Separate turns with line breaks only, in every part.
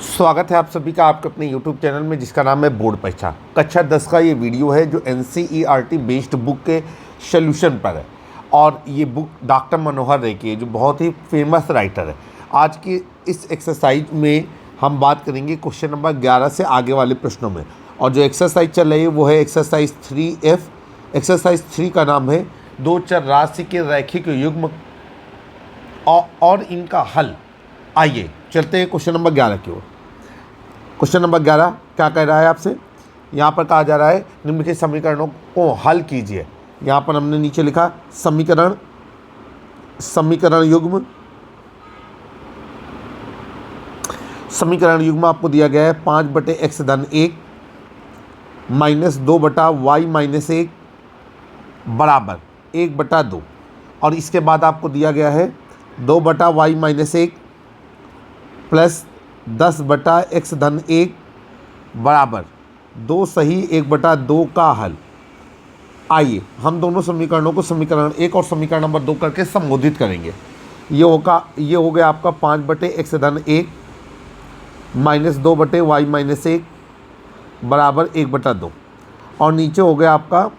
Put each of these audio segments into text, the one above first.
स्वागत है आप सभी का आपके अपने YouTube चैनल में जिसका नाम है बोर्ड परीक्षा कक्षा 10 का ये वीडियो है जो NCERT बेस्ड बुक के सॉल्यूशन पर है। और ये बुक डॉक्टर मनोहर रे की है जो बहुत ही फेमस राइटर है। आज की इस एक्सरसाइज में हम बात करेंगे क्वेश्चन नंबर 11 से आगे वाले प्रश्नों में। और जो एक्सरसाइज चल रही है वो है एक्सरसाइज 3F। एक्सरसाइज 3 का नाम है दो चर राशि के रैखिक युग्म और इनका हल। आइए चलते हैं क्वेश्चन नंबर 11 की ओर। क्वेश्चन नंबर 11 क्या कह रहा है आपसे? यहाँ पर कहा जा रहा है निम्नलिखित समीकरणों को हल कीजिए। यहाँ पर हमने नीचे लिखा समीकरण युग्म आपको दिया गया है 5/x धन 1 माइनस 2/y माइनस 1 बराबर 1/2। और इसके बाद आपको दिया गया है 2/y माइनस 1 प्लस 10/x धन 1 बराबर 2 सही 1/2 का हल। आइए हम दोनों समीकरणों को समीकरण 1 और समीकरण नंबर 2 करके संबोधित करेंगे। ये हो गया आपका 5/x धन 1 माइनस 2/y माइनस 1 बराबर 1/2। और नीचे हो गया आपका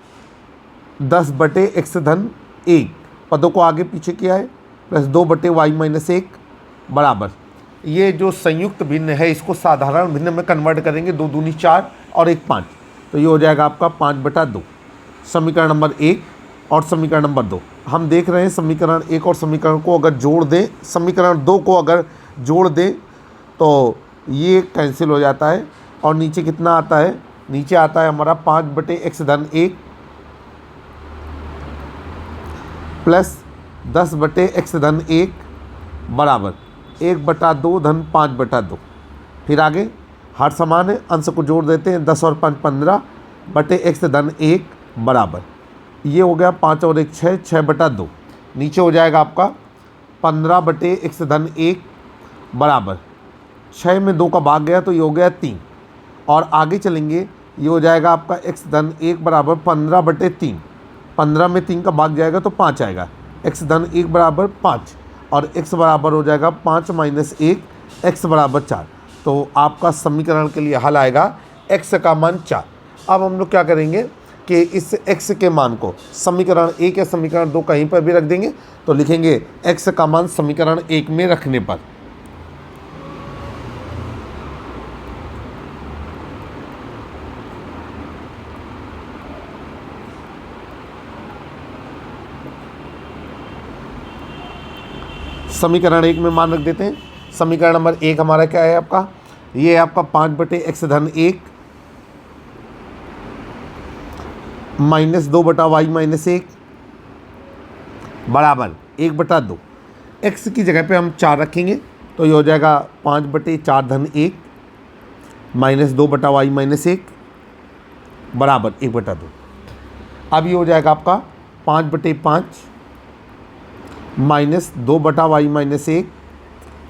10/x धन 1 पदों को आगे पीछे किया है प्लस 2/y माइनस 1 बराबर। ये जो संयुक्त भिन्न है इसको साधारण भिन्न में कन्वर्ट करेंगे। 2 दूनी 4 और 1 5, तो ये हो जाएगा आपका 5/2। समीकरण नंबर 1 और समीकरण नंबर 2 हम देख रहे हैं। समीकरण 1 और समीकरण को अगर जोड़ दें, समीकरण 2 को अगर जोड़ दें तो ये कैंसिल हो जाता है। और नीचे कितना आता है? नीचे आता है हमारा 5/x धन 1 प्लस 10/x धन 1 बराबर 1/2 धन 5/2। फिर आगे हर समान है, अंश को जोड़ देते हैं। 10 और 5 15/x धन 1 बराबर ये हो गया 5 और 1 6 6/2। नीचे हो जाएगा आपका 15/x धन 1 बराबर 6 में 2 का भाग गया तो ये हो गया 3। और आगे चलेंगे ये हो जाएगा आपका x धन 1 बराबर 15/3। 15 में 3 का भाग जाएगा तो 5 आएगा। x धन 1 बराबर 5 और x बराबर हो जाएगा 5 माइनस 1 x बराबर 4। तो आपका समीकरण के लिए हल आएगा x का मान 4। अब हम लोग क्या करेंगे कि इस x के मान को समीकरण 1 या समीकरण 2 कहीं पर भी रख देंगे। तो लिखेंगे x का मान समीकरण 1 में रखने पर समीकरण 1 में मान रख देते हैं। समीकरण नंबर 1 हमारा क्या है आपका? ये है आपका 5/x धन 1 माइनस 2/y माइनस 1 बराबर 1/2। x की जगह पे हम 4 रखेंगे तो ये हो जाएगा 5/4 धन 1 माइनस 2/y माइनस 1 बराबर 1/2। अब ये हो जाएगा आपका 5/5 माइनस 2/y माइनस 1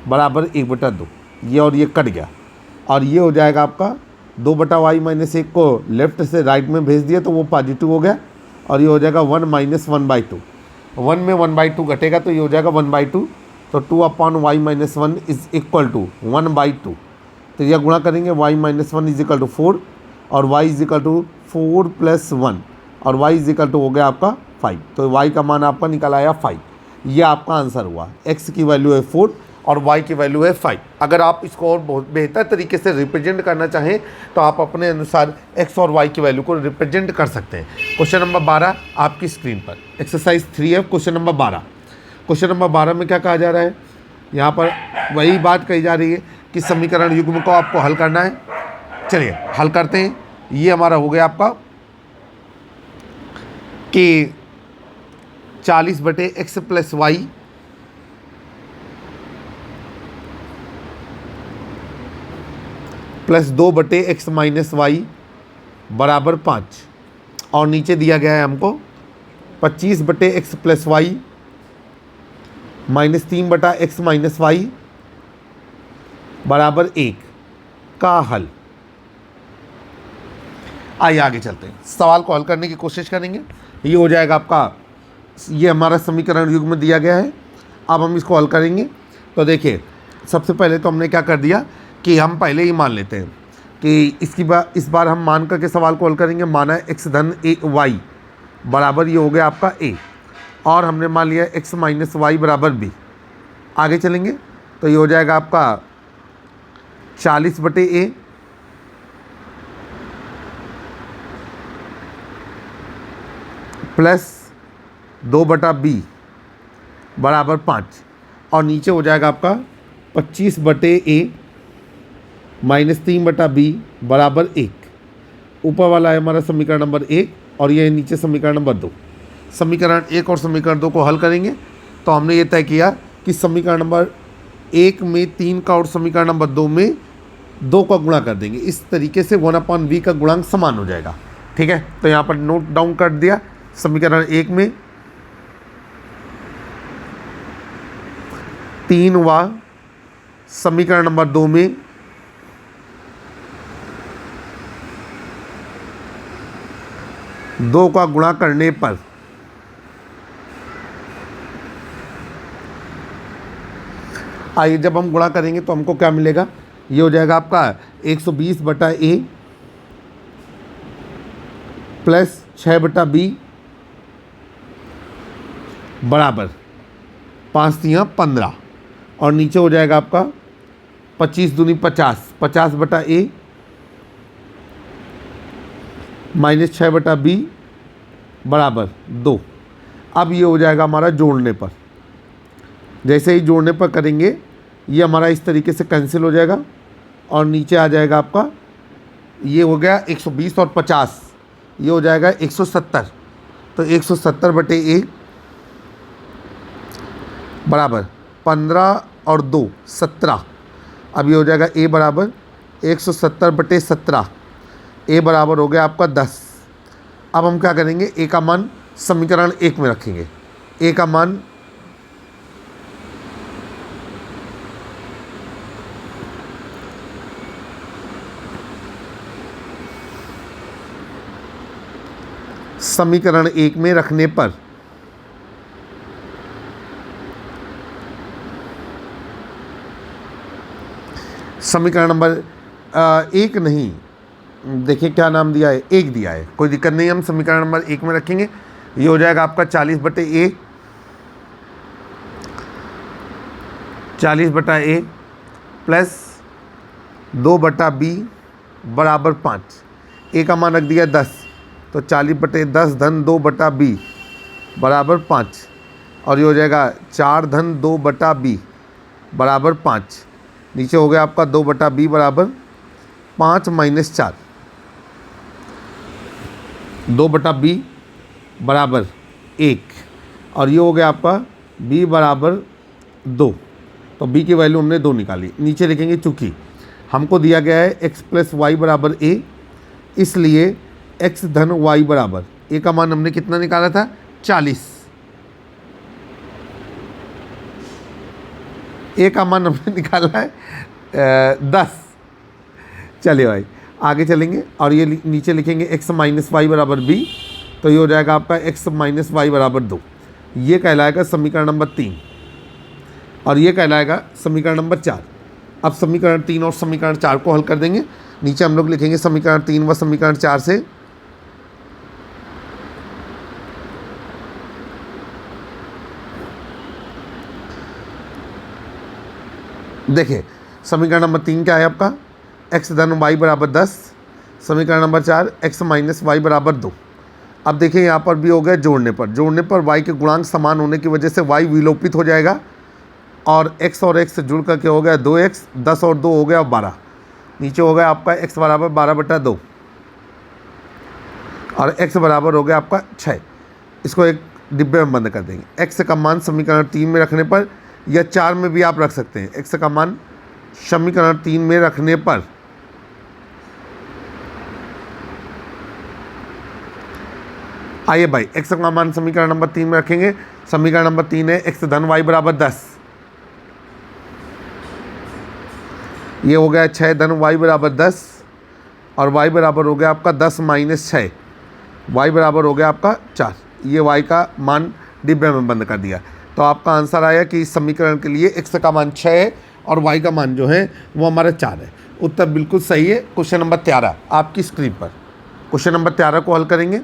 बराबर 1/2। ये और ये कट गया और ये हो जाएगा आपका 2/y माइनस 1 को लेफ्ट से राइट में भेज दिया तो वो पॉजिटिव हो गया। और ये हो जाएगा 1 माइनस 1/2। 1 में 1/2 घटेगा तो ये हो जाएगा 1/2। तो 2/y minus 1 is equal to 1/2। तो यह गुणा करेंगे y minus 1 is equal to 4 और y is equal to 4 plus 1 और y इज इक्वल टू हो गया आपका 5। तो y का मान आपका निकल आया 5। ये आपका आंसर हुआ। x की वैल्यू है 4 और y की वैल्यू है 5। अगर आप इसको और बहुत बेहतर तरीके से रिप्रेजेंट करना चाहें तो आप अपने अनुसार x और y की वैल्यू को रिप्रेजेंट कर सकते हैं। क्वेश्चन नंबर 12 आपकी स्क्रीन पर exercise 3F question number 12। Question number 12 में क्या कहा जा रहा है? यहाँ पर वही बात कही जा रही है कि समीकरण युग्म को आपको हल करना है। चलिए हल करते हैं। ये हमारा हो गया आपका कि 40/x plus y plus 2/x minus y बराबर 5। और नीचे दिया गया है हमको 25/x plus y minus 3/x minus y बराबर 1 का हल। आइए आगे चलते हैं, सवाल को हल करने की कोशिश करेंगे। ये हो जाएगा आपका, ये हमारा समीकरण युग्म दिया गया है। अब हम इसको हल करेंगे। तो देखिए सबसे पहले तो हमने क्या कर दिया कि हम पहले ही मान लेते हैं कि इस बार हम मान करके सवाल को हल करेंगे। माना है x धन ए वाई बराबर ये हो गया आपका a, और हमने मान लिया x माइनस वाई बराबर b। आगे चलेंगे तो ये हो जाएगा आपका 40/a प्लस 2/b बराबर 5, और नीचे हो जाएगा आपका 25/a माइनस 3/b बराबर 1। ऊपर वाला है हमारा समीकरण नंबर 1 और ये नीचे समीकरण नंबर 2। समीकरण 1 और समीकरण 2 को हल करेंगे तो हमने ये तय किया कि समीकरण नंबर 1 में 3 का और समीकरण नंबर 2 में 2 का गुणा कर देंगे। इस तरीके से 1/v का गुणांक समान हो जाएगा। ठीक है, तो यहाँ पर नोट डाउन कर दिया। समीकरण 1 में 3 व समीकरण नंबर 2 में 2 का गुणा करने पर आइए जब हम गुणा करेंगे तो हमको क्या मिलेगा, ये हो जाएगा आपका 120/a प्लस 6/b बराबर 5×3=15, और नीचे हो जाएगा आपका 25 दूनी 50, 50/a माइनस 6/b बराबर 2। अब ये हो जाएगा हमारा जोड़ने पर। जैसे ही जोड़ने पर करेंगे ये हमारा इस तरीके से कैंसिल हो जाएगा और नीचे आ जाएगा आपका, ये हो गया 120 और 50, ये हो जाएगा 170। तो 170/a बराबर 15 और 2 17। अब ये हो जाएगा a बराबर 170/17, a बराबर हो गया आपका 10। अब हम क्या करेंगे, a का मान समीकरण 1 में रखेंगे। a का मान समीकरण 1 में रखने पर समीकरण नंबर 1 नहीं, देखिए क्या नाम दिया है, 1 दिया है, कोई दिक्कत नहीं, हम समीकरण नंबर 1 में रखेंगे। ये हो जाएगा आपका 40/a 40/a प्लस 2/b बराबर 5। a का मान रख दिया 10, तो 40/10 धन 2/b बराबर 5, और ये हो जाएगा 4 धन 2/b बराबर 5। नीचे हो गया आपका 2/b बराबर 5 माइनस 4, 2/b बराबर 1, और ये हो गया आपका b बराबर 2। तो b की वैल्यू हमने 2 निकाली। नीचे लिखेंगे चूँकि हमको दिया गया है x प्लस वाई बराबर a, इसलिए x धन y बराबर a का मान हमने कितना निकाला था, 40। a का मान हमने निकाला है 10। चलिए भाई आगे चलेंगे और ये नीचे लिखेंगे x माइनस वाई बराबर b, तो ये हो जाएगा आपका x माइनस वाई बराबर 2। ये कहलाएगा समीकरण नंबर 3 और ये कहलाएगा समीकरण नंबर 4। अब समीकरण 3 और समीकरण 4 को हल कर देंगे। नीचे हम लोग लिखेंगे समीकरण 3 व समीकरण 4 से देखिए समीकरण नंबर 3 क्या है आपका, x धन y बराबर 10, समीकरण नंबर 4 x माइनस वाई बराबर 2। अब देखिए यहाँ पर भी हो गया जोड़ने पर y के गुणांक समान होने की वजह से y विलोपित हो जाएगा और x और x जुड़ करके हो गया 2x, 10 और 2 हो गया 12। नीचे हो गया आपका x बराबर 12/2 और x बराबर हो गया आपका 6। इसको एक डिब्बे में बंद कर देंगे। x का मान समीकरण 3 में रखने पर या 4 में भी आप रख सकते हैं। x का मान समीकरण 3 में रखने पर आइए भाई x का मान समीकरण नंबर 3 में रखेंगे। समीकरण नंबर 3 है x धन y बराबर 10, ये हो गया 6 धन y बराबर 10 और y बराबर हो गया आपका 10 माइनस 6, y बराबर हो गया आपका 4। ये y का मान डिब्बे में बंद कर दिया। तो आपका आंसर आया कि इस समीकरण के लिए x का मान 6 है और वाई का मान जो है वो हमारा 4 है। उत्तर बिल्कुल सही है। क्वेश्चन नंबर 13 आपकी स्क्रीन पर। क्वेश्चन नंबर 13 को हल करेंगे।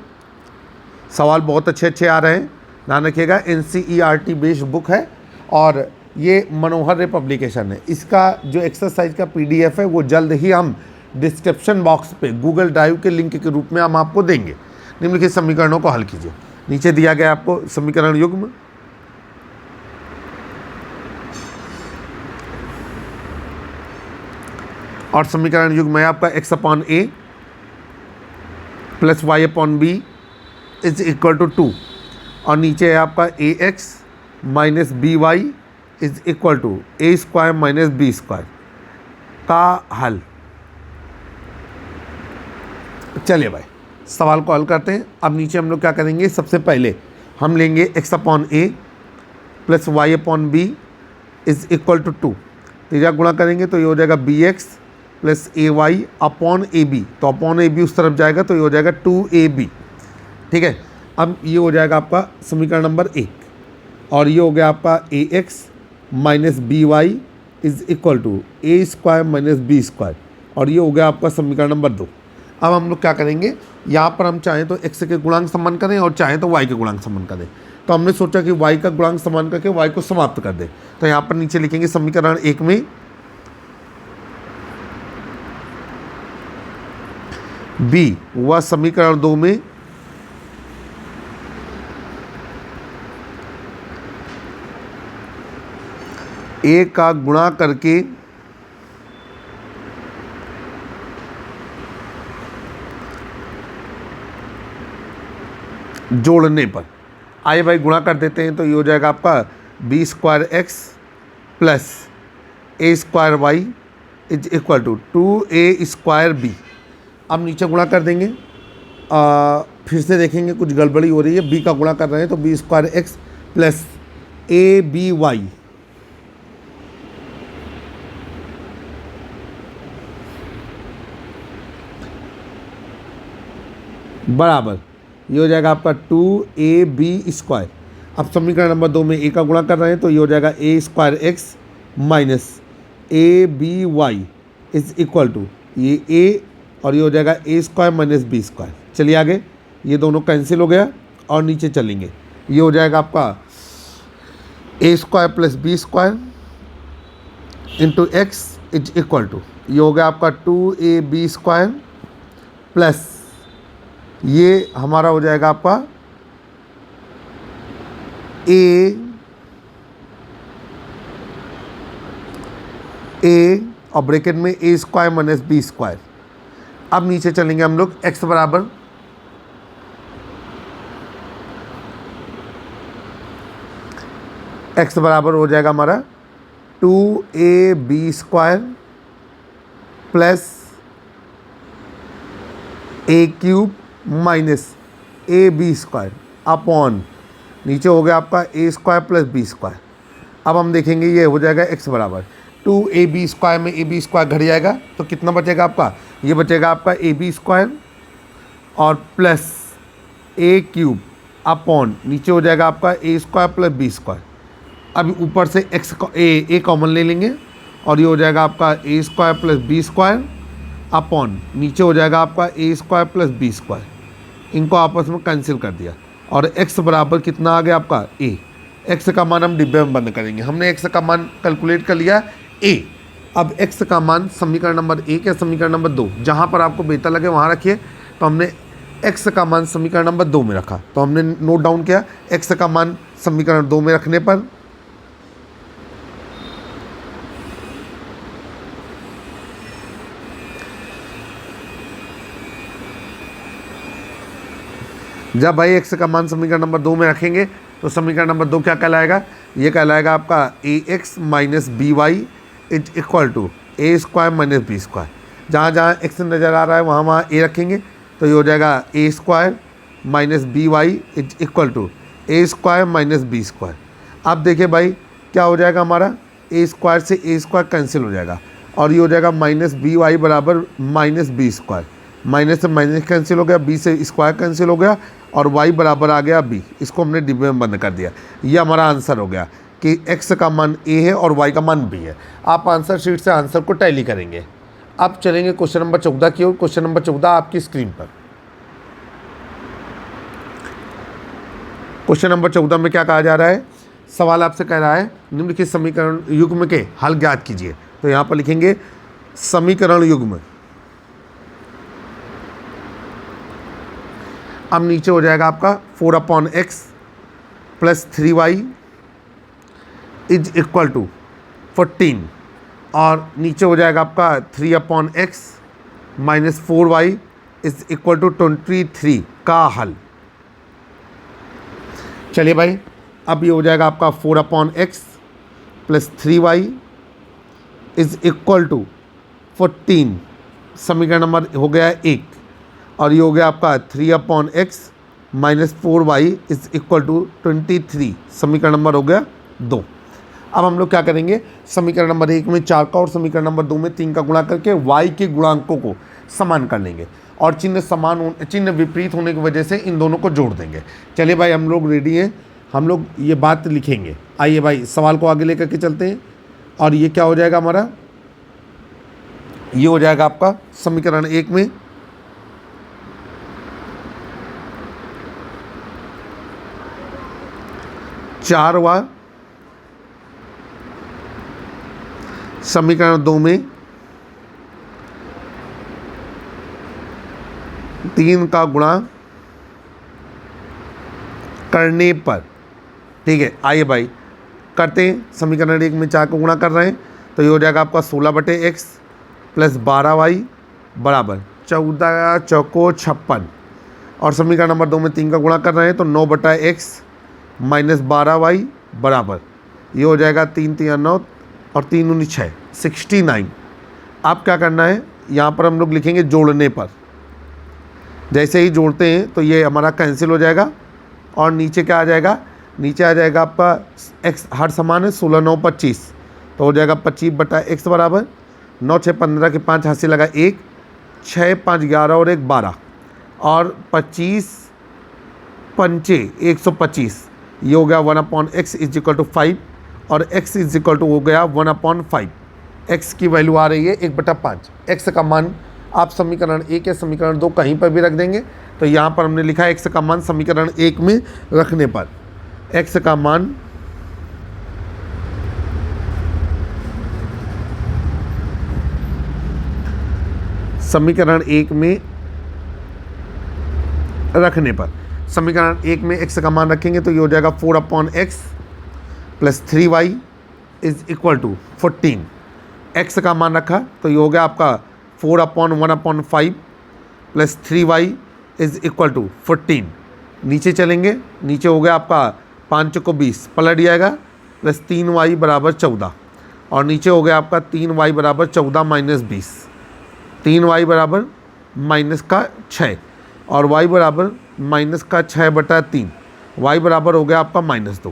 सवाल बहुत अच्छे आ रहे हैं, ध्यान रखिएगा। NCERT बेस्ड बुक है और ये मनोहर रे पब्लिकेशन है। इसका जो एक्सरसाइज का PDF है वो जल्द ही हम डिस्क्रिप्शन बॉक्स पे गूगल ड्राइव के लिंक के रूप में हम आपको देंगे। निम्नलिखित समीकरणों को हल कीजिए। नीचे दिया गया आपको समीकरण युग्म, और समीकरण युग्म है आपका x/a + y/b = 2 और नीचे है आपका ax - by = a² - b² का हल। चलिए भाई सवाल को हल करते हैं। अब नीचे हम लोग क्या करेंगे, सबसे पहले हम लेंगे x/a + y/b = 2। तीजा गुणा करेंगे तो ये हो जाएगा bx + ay/ab। तो अपॉन ab उस तरफ जाएगा तो ये हो जाएगा 2ab। ठीक है, अब ये हो जाएगा आपका समीकरण नंबर 1 और ये हो गया आपका ax - by = a² - b² और ये हो गया आपका समीकरण नंबर 2। अब हम लोग क्या करेंगे, यहाँ पर हम चाहें तो x के गुणांक समान करें और चाहें तो y के गुणांक समान करें। तो हमने सोचा कि y का गुणांक समान करके y को समाप्त कर दें। तो यहाँ पर नीचे लिखेंगे समीकरण 1 में b व समीकरण 2 में a का गुणा करके जोड़ने पर। आइए भाई गुणा कर देते हैं। तो ये हो जाएगा आपका b² x + a² y = 2a² b। अब नीचे गुणा कर देंगे। फिर से देखेंगे कुछ गड़बड़ी हो रही है। b का गुणा कर रहे हैं तो b² x + aby बराबर ये हो जाएगा आपका 2ab²। अब समीकरण नंबर 2 में a का गुणा कर रहे हैं तो ये हो जाएगा a² x - aby = ये a और ये हो जाएगा a² - b²। चलिए आगे, ये दोनों कैंसिल हो गया और नीचे चलेंगे। ये हो जाएगा आपका a² + b² × x = ये हो गया आपका 2ab² प्लस ये हमारा हो जाएगा आपका a और ब्रैकेट में a² - b²। अब नीचे चलेंगे हम लोग। x बराबर हो जाएगा हमारा 2ab² plus a³ - ab² upon नीचे हो गया आपका a² + b²। अब हम देखेंगे ये हो जाएगा x बराबर 2ab² में ab² घट जाएगा तो कितना बचेगा आपका, ये बचेगा आपका ab² और प्लस a³ अपॉन नीचे हो जाएगा आपका a² + b²। अब ऊपर से x a कॉमन ले लेंगे और ये हो जाएगा आपका a² + b² अपॉन नीचे हो जाएगा आपका a² + b²। इनको आपस में कैंसिल कर दिया और x बराबर कितना आ गया आपका a। x का मान हम डिब्बे में बंद करेंगे। हमने x का मान कैलकुलेट कर लिया a। अब x का मान समीकरण नंबर 1 या समीकरण नंबर 2 जहाँ पर आपको बेहतर लगे वहाँ रखिए। तो हमने x का मान समीकरण नंबर 2 में रखा। तो हमने नोट डाउन किया x का मान समीकरण 2 में रखने पर जब भाई x का मान समीकरण नंबर 2 में रखेंगे तो समीकरण नंबर 2 क्या कहलाएगा, ये कहलाएगा आपका ax - by = a² - b²। जहाँ जहाँ x नज़र आ रहा है वहाँ वहाँ a रखेंगे तो ये हो जाएगा a² - by = a² - b²। अब देखिए भाई क्या हो जाएगा हमारा a² से a² कैंसिल हो जाएगा और ये हो जाएगा -by बराबर -b²। माइनस से माइनस कैंसिल हो गया, b से स्क्वायर कैंसिल हो गया और y बराबर आ गया b। इसको हमने डिब्बे में बंद कर दिया। ये हमारा आंसर हो गया। कि x का मान a है और y का मान b है। आप आंसर शीट से आंसर को टैली करेंगे। अब चलेंगे क्वेश्चन नंबर 14 की ओर। क्वेश्चन नंबर 14 आपकी स्क्रीन पर। क्वेश्चन नंबर 14 में क्या कहा जा रहा है? सवाल आपसे कह रहा है निम्नलिखित समीकरण युग्म के हल ज्ञात कीजिए। तो यहाँ पर लिखेंगे समीकरण युग्म। अब नीचे हो जाएगा आपका 4/x + 3y = 14 और नीचे हो जाएगा आपका 3/x - 4y = 23 का हल। चलिए भाई, अब ये हो जाएगा आपका 4/x + 3y = 14, समीकरण नंबर हो गया 1 और ये हो गया आपका 3/x - 4y = 23, समीकरण नंबर हो गया 2। अब हम लोग क्या करेंगे? समीकरण नंबर 1 में 4 का और समीकरण नंबर 2 में 3 का गुणा करके y के गुणांकों को समान कर लेंगे और चिन्ह विपरीत होने की वजह से इन दोनों को जोड़ देंगे। चलिए भाई, हम लोग रेडी हैं, हम लोग ये बात लिखेंगे। आइए भाई, सवाल को आगे लेकर के चलते हैं। और ये क्या हो जाएगा हमारा? ये हो जाएगा आपका समीकरण 1 में 4y, समीकरण 2 में 3 का गुणा करने पर। ठीक है, आइए भाई करते हैं। समीकरण 1 में 4 को गुणा कर रहे हैं तो ये हो जाएगा आपका 16/x + 12y = 14 चौको 56 और समीकरण नंबर 2 में 3 का गुणा कर रहे हैं तो 9/x - 12y = ये हो जाएगा 3 × 3 = 9 और 3 × 6 69। अब क्या करना है? यहाँ पर हम लोग लिखेंगे जोड़ने पर। जैसे ही जोड़ते हैं तो ये हमारा कैंसिल हो जाएगा और नीचे क्या आ जाएगा? नीचे आ जाएगा आपका x हर समान है, 16 9 25 तो हो जाएगा 25/x = 9 6 15 के 5 हाथ से लगा 1, 6 5 11 और 1 12 और 25 पंचे 125। ये हो गया 1/x = 5 और x हो गया 1/5। x की वैल्यू आ रही है 1/5। x का मान आप समीकरण 1 या समीकरण 2 कहीं पर भी रख देंगे। तो यहाँ पर हमने लिखा है x का मान समीकरण 1 में रखने पर x का मान समीकरण 1 में रखने पर, समीकरण 1 में x का मान रखेंगे तो ये हो जाएगा 4/x + 3y = 14। x का मान रखा तो ये हो गया आपका 4/1/5 + 3y = 14। नीचे चलेंगे, नीचे हो गया आपका 5 को 20 पलट जाएगा + 3y = 14 और नीचे हो गया आपका 3y = 14 - 20, 3y = -6 और y = -6/3, y बराबर हो गया आपका -2।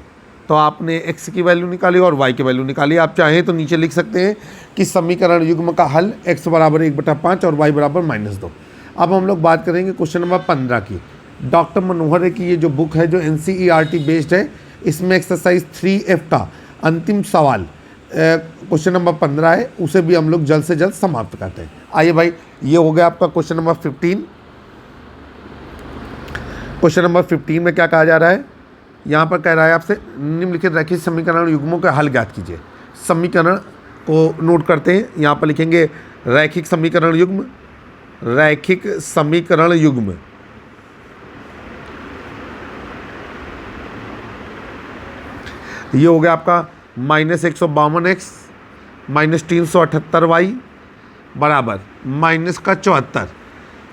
तो आपने x की वैल्यू निकाली और y की वैल्यू निकाली। आप चाहें तो नीचे लिख सकते हैं कि समीकरण युग्म का हल x = 1/5 और y = -2। अब हम लोग बात करेंगे क्वेश्चन नंबर 15 की। डॉक्टर मनोहर की ये जो बुक है जो NCERT बेस्ड है, इसमें एक्सरसाइज 3F का अंतिम सवाल क्वेश्चन नंबर 15 है, उसे भी हम लोग जल्द से जल्द समाप्त करते हैं। आइए भाई, ये हो गया आपका क्वेश्चन नंबर 15। क्वेश्चन नंबर 15 में क्या कहा जा रहा है? यहाँ पर कह रहा है आपसे निम्नलिखित रैखिक समीकरण युग्मों का हल ज्ञात कीजिए। समीकरण को नोट करते हैं। यहाँ पर लिखेंगे रैखिक समीकरण युग्म, रैखिक समीकरण युग्म। ये हो गया आपका -152x - 378y = -74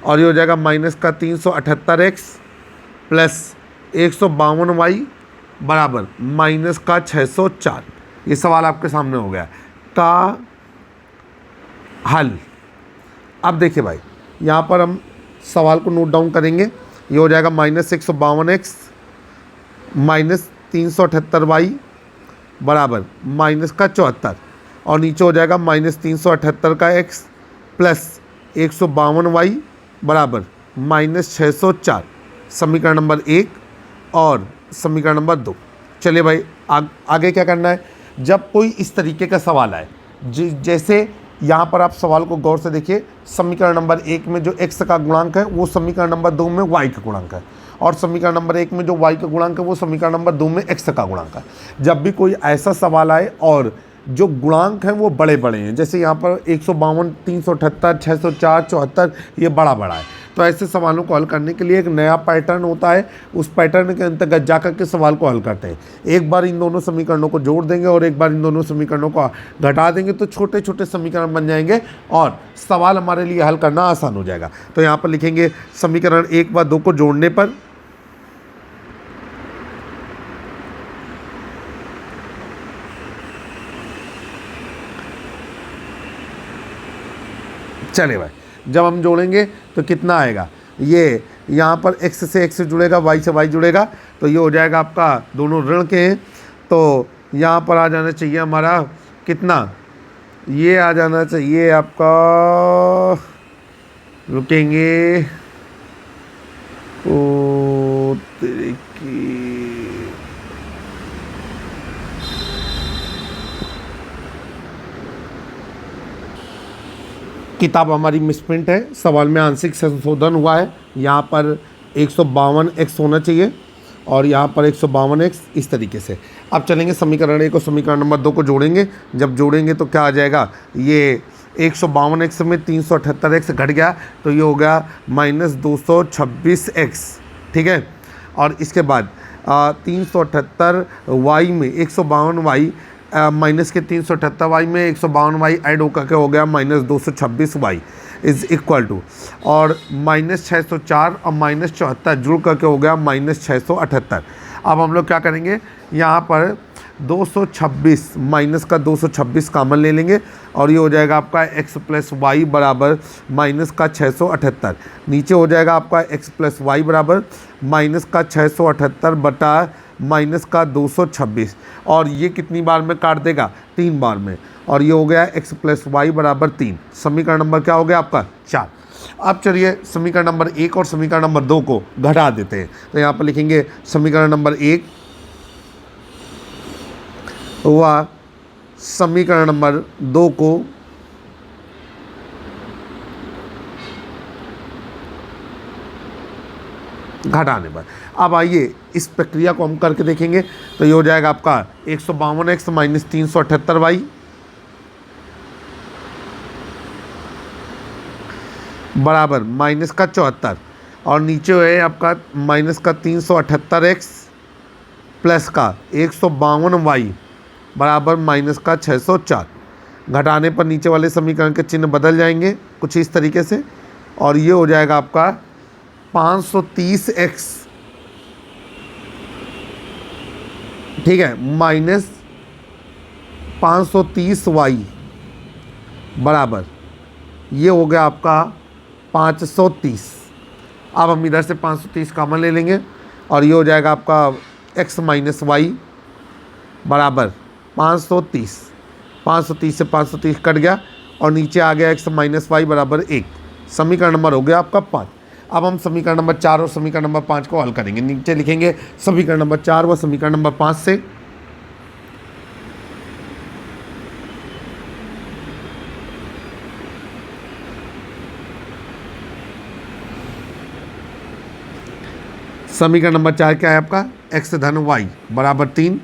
और ये हो जाएगा -378x + 152y = -604। ये सवाल आपके सामने हो गया का हल। अब देखिए भाई, यहाँ पर हम सवाल को नोट डाउन करेंगे। ये हो जाएगा -152x - 378y = -74 और नीचे हो जाएगा -378 का x + 152y = -604, समीकरण नंबर 1 और समीकरण नंबर 2। चलिए भाई आगे क्या करना है, जब कोई इस तरीके का सवाल आए, जैसे यहाँ पर आप सवाल को गौर से देखिए, समीकरण नंबर 1 में जो x का गुणांक है वो समीकरण नंबर 2 में y का गुणांक है, और समीकरण नंबर 1 में जो y का गुणांक है वो समीकरण नंबर 2 में x का गुणांक है। जब भी कोई ऐसा सवाल आए और जो गुणांक हैं वो बड़े बड़े हैं, जैसे यहाँ पर 152, 378, 604, 74, ये बड़ा बड़ा है, तो ऐसे सवालों को हल करने के लिए एक नया पैटर्न होता है, उस पैटर्न के अंतर्गत जाकर के सवाल को हल करते हैं। एक बार इन दोनों समीकरणों को जोड़ देंगे और एक बार इन दोनों समीकरणों को घटा देंगे तो छोटे छोटे समीकरण बन जाएंगे और सवाल हमारे लिए हल करना आसान हो जाएगा। तो यहाँ पर लिखेंगे समीकरण 1 व 2 को जोड़ने पर चले भाई, जब हम जोड़ेंगे तो कितना आएगा, ये यहाँ पर x से x जुड़ेगा, y से y जुड़ेगा, तो ये हो जाएगा आपका, दोनों ऋण के हैं, तो यहाँ पर आ जाना चाहिए हमारा कितना, ये आ जाना चाहिए आपका, रुकेंगे, ओ तेरे की, किताब हमारी मिसप्रिंट है, सवाल में आंशिक संशोधन हुआ है, यहाँ पर 152x होना चाहिए और यहाँ पर 152x इस तरीके से। अब चलेंगे समीकरण 1 और समीकरण नंबर 2 को जोड़ेंगे, जब जोड़ेंगे तो क्या आ जाएगा, ये 152x में 378x घट गया तो ये हो गया -226x, ठीक है। और इसके बाद 378y में 152y माइनस के 378y में 152y ऐड होकर के हो गया -226y इज़ इक्वल टू, और -604 और -74 जुड़ करके हो गया -678। अब हम लोग क्या करेंगे, यहाँ पर 226 माइनस का 226 कॉमन ले लेंगे और ये हो जाएगा आपका x प्लस वाई बराबर माइनस का 678, नीचे हो जाएगा आपका x प्लस वाई बराबर माइनस का 678 बटा माइनस का 226, और ये कितनी बार में काट देगा, 3 बार में, और ये हो गया x प्लस वाई बराबर 3। समीकरण नंबर क्या हो गया आपका 4। अब चलिए समीकरण नंबर 1 और समीकरण नंबर 2 को घटा देते हैं, तो यहाँ पर लिखेंगे समीकरण नंबर 1 व समीकरण नंबर 2 को घटाने पर। अब आइए इस प्रक्रिया को हम करके देखेंगे, तो ये हो जाएगा आपका 152x माइनस 378y बराबर माइनस का 74, और नीचे है आपका माइनस का 378x प्लस का 152y बराबर माइनस का 604। घटाने पर नीचे वाले समीकरण के चिन्ह बदल जाएंगे कुछ इस तरीके से, और ये हो जाएगा आपका 530x, ठीक है, माइनस 530y बराबर ये हो गया आपका 530। अब हम इधर से 530 कॉमन ले लेंगे और ये हो जाएगा आपका x माइनस वाई बराबर 530। 530 से 530 कट गया और नीचे आ गया x माइनस वाई बराबर 1। समीकरण नंबर हो गया आपका 5। अब हम समीकरण नंबर 4 और समीकरण नंबर 5 को हल करेंगे। नीचे लिखेंगे समीकरण नंबर 4 व समीकरण नंबर 5 से समीकरण नंबर 4 क्या है आपका, x धन वाई बराबर 3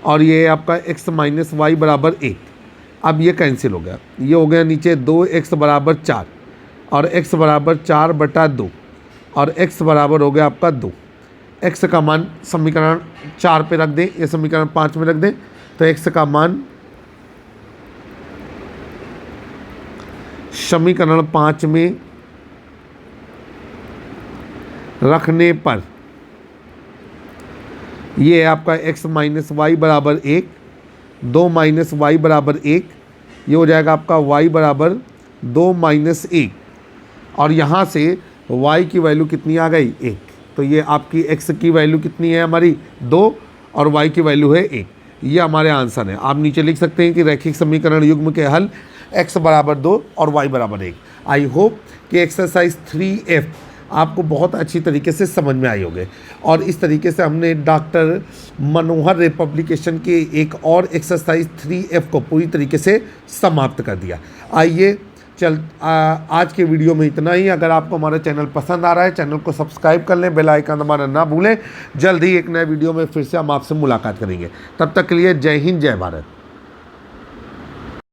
और ये आपका x माइनस वाई बराबर 1। अब ये कैंसिल हो गया, ये हो गया नीचे 2x बराबर 4 और x बराबर 4 बटा 2 और x बराबर हो गया आपका 2। x का मान समीकरण 4 पे रख दें, ये समीकरण 5 में रख दें, तो x का मान समीकरण 5 में रखने पर ये है आपका x माइनस वाई बराबर 1, 2 माइनस वाई बराबर 1, ये हो जाएगा आपका y बराबर 2 माइनस 1 और यहाँ से y की वैल्यू कितनी आ गई 1। तो ये आपकी x की वैल्यू कितनी है हमारी 2 और y की वैल्यू है 1। ये हमारे आंसर है। आप नीचे लिख सकते हैं कि रैखिक समीकरण युग्म के हल x बराबर 2 और y बराबर 1। आई होप कि एक्सरसाइज 3F आपको बहुत अच्छी तरीके से समझ में आई होगी। और इस तरीके से हमने डॉक्टर मनोहर रे पब्लिकेशन के एक और एक्सरसाइज 3F को पूरी तरीके से समाप्त कर दिया। आइए आज के वीडियो में इतना ही। अगर आपको हमारा चैनल पसंद आ रहा है, चैनल को सब्सक्राइब कर लें, बेल आइकन दबाना ना भूलें। जल्द ही एक नए वीडियो में फिर से हम आपसे मुलाकात करेंगे। तब तक के लिए जय हिंद, जय भारत।